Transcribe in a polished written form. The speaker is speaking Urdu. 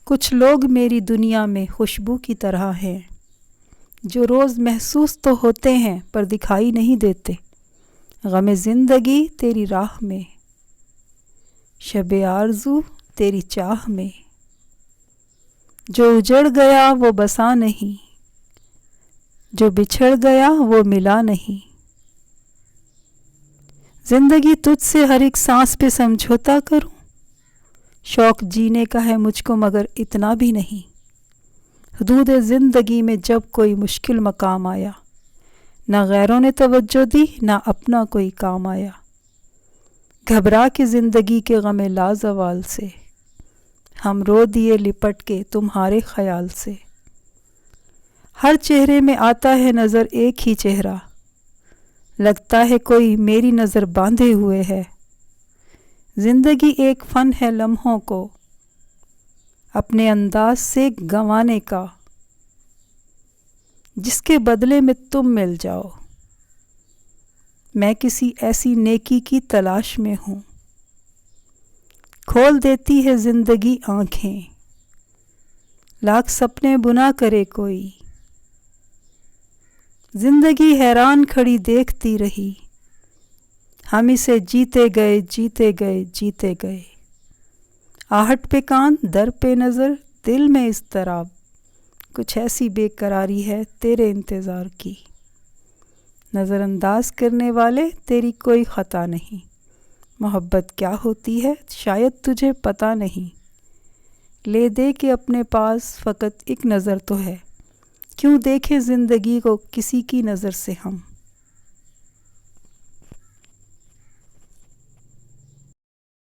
کچھ لوگ میری دنیا میں خوشبو کی طرح ہیں، جو روز محسوس تو ہوتے ہیں پر دکھائی نہیں دیتے۔ غم زندگی تیری راہ میں، شب آرزو تیری چاہ میں، جو اجڑ گیا وہ بسا نہیں، جو بچھڑ گیا وہ ملا نہیں۔ زندگی تجھ سے ہر ایک سانس پہ سمجھوتا کروں، شوق جینے کا ہے مجھ کو مگر اتنا بھی نہیں۔ حدود زندگی میں جب کوئی مشکل مقام آیا، نہ غیروں نے توجہ دی نہ اپنا کوئی کام آیا۔ گھبرا کے زندگی کے غم لازوال سے، ہم رو دیے لپٹ کے تمہارے خیال سے۔ ہر چہرے میں آتا ہے نظر ایک ہی چہرہ، لگتا ہے کوئی میری نظر باندھے ہوئے ہے۔ زندگی ایک فن ہے لمحوں کو اپنے انداز سے گنوانے کا، جس کے بدلے میں تم مل جاؤ۔ میں کسی ایسی نیکی کی تلاش میں ہوں، کھول دیتی ہے زندگی آنکھیں، لاکھ سپنے بنا کرے کوئی۔ زندگی حیران کھڑی دیکھتی رہی، ہم اسے جیتے گئے جیتے گئے جیتے گئے۔ آہٹ پہ کان در پہ نظر، دل میں اضطراب، کچھ ایسی بے قراری ہے تیرے انتظار کی۔ نظر انداز کرنے والے تیری کوئی خطا نہیں، محبت کیا ہوتی ہے شاید تجھے پتہ نہیں۔ لے دے کے اپنے پاس فقط ایک نظر تو ہے، کیوں دیکھیں زندگی کو کسی کی نظر سے ہم۔